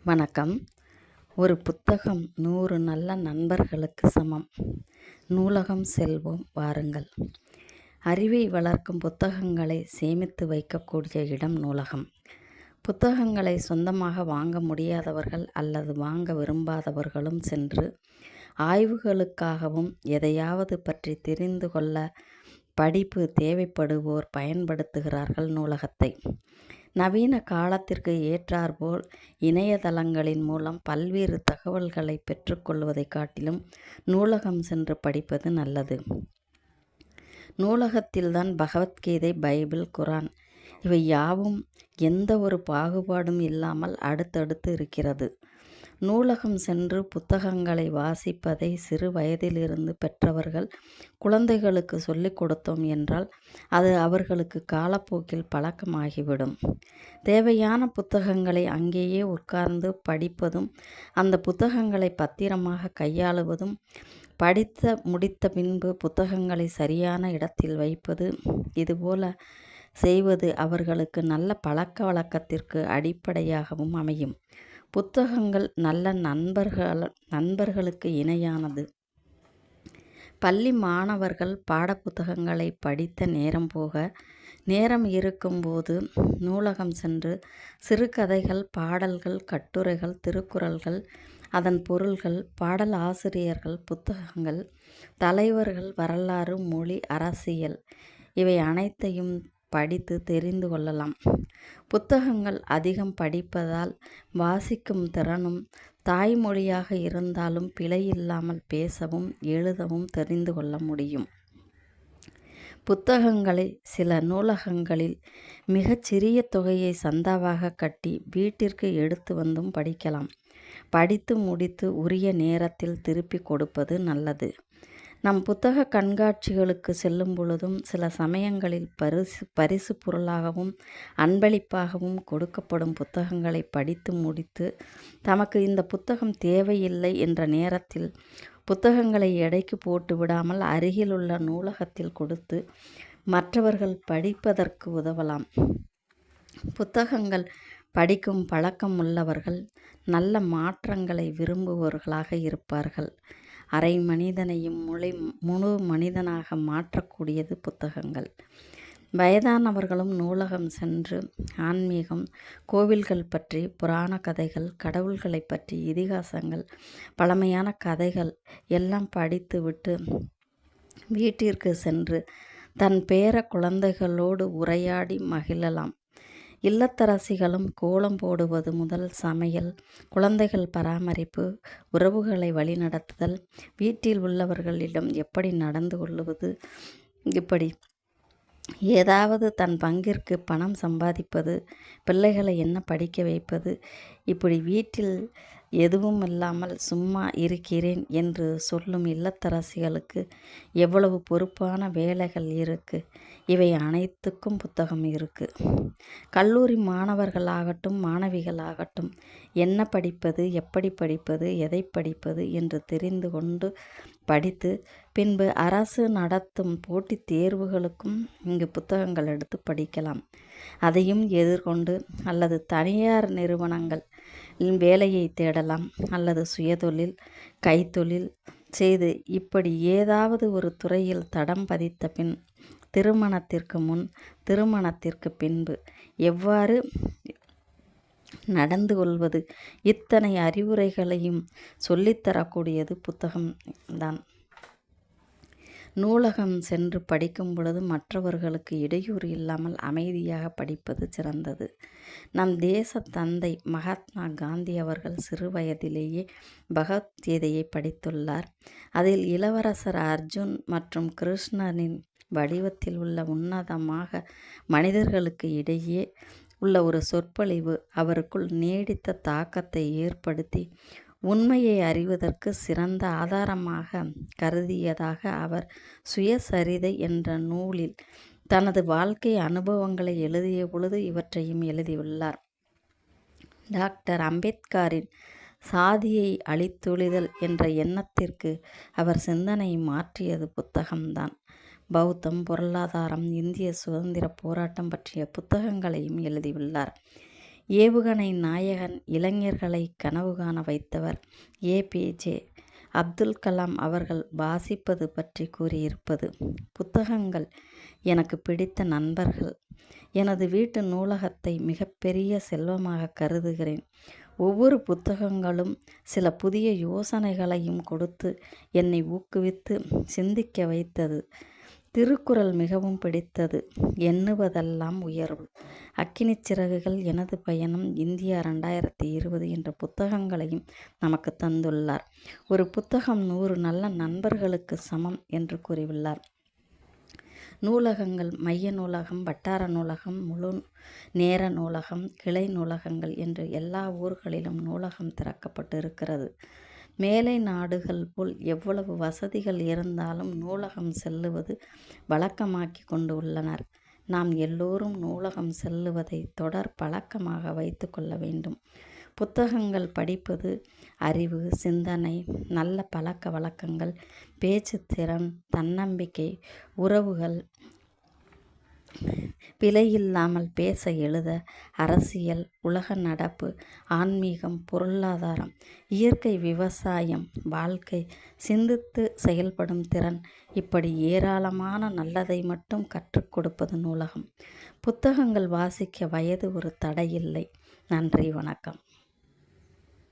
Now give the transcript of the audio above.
வணக்கம். ஒரு புத்தகம் 100 நல்ல நண்பர்களுக்கு சமம். நூலகம் செல்வோம் வாருங்கள். அறிவை வளர்க்கும் புத்தகங்களை சேமித்து வைக்கக்கூடிய இடம் நூலகம். புத்தகங்களை சொந்தமாக வாங்க முடியாதவர்கள் அல்லது வாங்க விரும்பாதவர்களும் சென்று ஆய்வுகளுக்காகவும் எதையாவது பற்றி தெரிந்து கொள்ள படிப்பு தேவைப்படுவோர் பயன்படுத்துகிறார்கள் நூலகத்தை. நவீன காலத்திற்கு ஏற்றாற்போல் இணையதளங்களின் மூலம் பல்வேறு தகவல்களை பெற்றுக்கொள்வதை காட்டிலும் நூலகம் சென்று படிப்பது நல்லது. நூலகத்தில்தான் பகவத்கீதை, பைபிள், குரான் இவை யாவும் எந்த ஒரு பாகுபாடும் இல்லாமல் அடுத்தடுத்து இருக்கிறது. நூலகம் சென்று புத்தகங்களை வாசிப்பதை சிறு வயதிலிருந்து பெற்றவர்கள் குழந்தைகளுக்கு சொல்லிக் கொடுத்தோம் என்றால் அது அவர்களுக்கு காலப்போக்கில் பழக்கமாகிவிடும். தேவையான புத்தகங்களை அங்கேயே உட்கார்ந்து படிப்பதும் அந்த புத்தகங்களை பத்திரமாக கையாளுவதும் படித்து முடித்த பின்பு புத்தகங்களை சரியான இடத்தில் வைப்பது இதுபோல செய்வது அவர்களுக்கு நல்ல பழக்க வழக்கத்திற்கு அடிப்படையாகவும் அமையும். புத்தகங்கள் நல்ல நண்பர்களுக்கு இணையானது. பள்ளி மாணவர்கள் பாடப்புத்தகங்களை படித்த நேரம் போக நேரம் இருக்கும்போது நூலகம் சென்று சிறுகதைகள், பாடல்கள், கட்டுரைகள், திருக்குறள்கள், அதன் பொருள்கள், பாடல் ஆசிரியர்கள் புத்தகங்கள், தலைவர்கள், வரலாறு, மொழி, அரசியல் இவை அனைத்தையும் படித்து தெரிந்து கொள்ளலாம். புத்தகங்கள் அதிகம் படிப்பதால் வாசிக்கும் திறனும் தாய்மொழியாக இருந்தாலும் பிழையில்லாமல் பேசவும் எழுதவும் தெரிந்து கொள்ள முடியும். புத்தகங்களை சில நூலகங்களில் மிகச்சிறிய தொகையை சந்தாவாக கட்டி வீட்டிற்கு எடுத்து வந்தும் படிக்கலாம். படித்து முடித்து உரிய நேரத்தில் திருப்பி கொடுப்பது நல்லது. நம் புத்தக கண்காட்சிகளுக்கு செல்லும் பொழுதும் சில சமயங்களில் பரிசு பொருளாகவும் அன்பளிப்பாகவும் கொடுக்கப்படும் புத்தகங்களை படித்து முடித்து தமக்கு இந்த புத்தகம் தேவையில்லை என்ற நேரத்தில் புத்தகங்களை எடைக்கு போட்டு விடாமல் அருகிலுள்ள நூலகத்தில் கொடுத்து மற்றவர்கள் படிப்பதற்கு உதவலாம். புத்தகங்கள் படிக்கும் பழக்கம் உள்ளவர்கள் நல்ல மாற்றங்களை விரும்புபவர்களாக இருப்பார்கள். அரை மனிதனையும் முழு மனிதனாக மாற்றக்கூடியது புத்தகங்கள். வயதானவர்களும் நூலகம் சென்று ஆன்மீகம், கோவில்கள் பற்றி, புராண கதைகள், கடவுள்களை பற்றி, இதிகாசங்கள், பழமையான கதைகள் எல்லாம் படித்து விட்டு வீட்டிற்கு சென்று தன் பேர குழந்தைகளோடு உரையாடி மகிழலாம். இல்லத்தரசிகளும் கோலம் போடுவது முதல் சமையல், குழந்தைகள் பராமரிப்பு, உறவுகளை வழிநடத்துதல், வீட்டில் உள்ளவர்களிடம் எப்படி நடந்து கொள்வது, இப்படி ஏதாவது தன் பங்கிற்கு பணம் சம்பாதிப்பது, பிள்ளைகளை என்ன படிக்க வைப்பது, இப்படி வீட்டில் எதுவும் இல்லாமல் சும்மா இருக்கிறேன் என்று சொல்லும் இல்லத்தரசிகளுக்கு எவ்வளவு பொறுப்பான வேலைகள் இருக்கு. இவை அனைத்துக்கும் புத்தகம் இருக்கு. கல்லூரி மாணவர்களாகட்டும் மாணவிகளாகட்டும் என்ன படிப்பது, எப்படி படிப்பது, எதை படிப்பது என்று தெரிந்து கொண்டு படித்து பின்பு அரசு நடத்தும் போட்டித் தேர்வுகளுக்கும் இங்கு புத்தகங்கள் எடுத்து படிக்கலாம். அதையும் எதிர்கொண்டு அல்லது தனியார் நிறுவனங்கள் வேலையை தேடலாம் அல்லது சுயதொழில், கைத்தொழில் செய்து இப்படி ஏதாவது ஒரு துறையில் தடம் பதித்த பின் திருமணத்திற்கு முன், திருமணத்திற்கு பின்பு எவ்வாறு நடந்து கொள்வது, இத்தனை அறிவுரைகளையும் சொல்லித்தரக்கூடியது புத்தகம்தான். நூலகம் சென்று படிக்கும் பொழுது மற்றவர்களுக்கு இடையூறு இல்லாமல் அமைதியாக படிப்பது சிறந்தது. நம் தேச தந்தை மகாத்மா காந்தி அவர்கள் சிறு வயதிலேயே பகவத்கீதையை படித்துள்ளார். அதில் இளவரசர் அர்ஜுன் மற்றும் கிருஷ்ணனின் வடிவத்தில் உள்ள உன்னதமாக மனிதர்களுக்கு இடையே உள்ள ஒரு சொற்பொழிவு அவருக்குள் நீடித்த தாக்கத்தை ஏற்படுத்தி உண்மையை அறிவதற்கு சிறந்த ஆதாரமாக கருதியதாக அவர் சுயசரிதை என்ற நூலில் தனது வாழ்க்கை அனுபவங்களை எழுதிய பொழுது இவற்றையும் எழுதியுள்ளார். டாக்டர் அம்பேத்கரின் சாதியை அழித்தொழிதல் என்ற எண்ணத்திற்கு அவர் சிந்தனை மாற்றியது புத்தகம்தான். பௌத்தம், பொருளாதாரம், இந்திய சுதந்திர போராட்டம் பற்றிய புத்தகங்களையும் எழுதியுள்ளார். ஏவுகணை நாயகன் இளைஞர்களை கனவு காண வைத்தவர் ஏபிஜே அப்துல் கலாம் அவர்கள் வாசிப்பது பற்றி கூறியிருப்பது. புத்தகங்கள் எனக்கு பிடித்த நண்பர்கள். எனது வீட்டு நூலகத்தை மிகப்பெரிய செல்வமாக கருதுகிறேன். ஒவ்வொரு புத்தகங்களும் சில புதிய யோசனைகளையும் கொடுத்து என்னை ஊக்குவித்து சிந்திக்க வைத்தது. திருக்குறள் மிகவும் பிடித்தது. எண்ணுவதெல்லாம் உயர்வு, அக்கினிச் சிறகுகள், எனது பயணம், இந்தியா 2020 என்ற புத்தகங்களையும் நமக்கு தந்துள்ளார். ஒரு புத்தகம் 100 நல்ல நண்பர்களுக்கு சமம் என்று கூறியுள்ளார். நூலகங்கள், மைய நூலகம், வட்டார நூலகம், முழு நேர நூலகம், கிளை நூலகங்கள் என்று எல்லா ஊர்களிலும் நூலகம் திறக்கப்பட்டு இருக்கிறது. மேலை நாடுகள் போல் எவ்வளவு வசதிகள் இருந்தாலும் நூலகம் செல்லுவது வழக்கமாக்கி கொண்டு உள்ளனர். நாம் எல்லோரும் நூலகம் செல்லுவதை தொடர் பழக்கமாக வைத்து கொள்ள வேண்டும். புத்தகங்கள் படிப்பது அறிவு, சிந்தனை, நல்ல பழக்க வழக்கங்கள், பேச்சுத்திறன், தன்னம்பிக்கை, உறவுகள், பிழையில்லாமல் பேச எழுத, அரசியல், உலக நடப்பு, ஆன்மீகம், பொருளாதாரம், இயற்கை, விவசாயம், வாழ்க்கை, சிந்தித்து செயல்படும் திறன், இப்படி ஏராளமான நல்லதை மட்டும் கற்றுக் கொடுப்பது நூலகம். புத்தகங்கள் வாசிக்க வயது ஒரு தடையில்லை. நன்றி, வணக்கம்.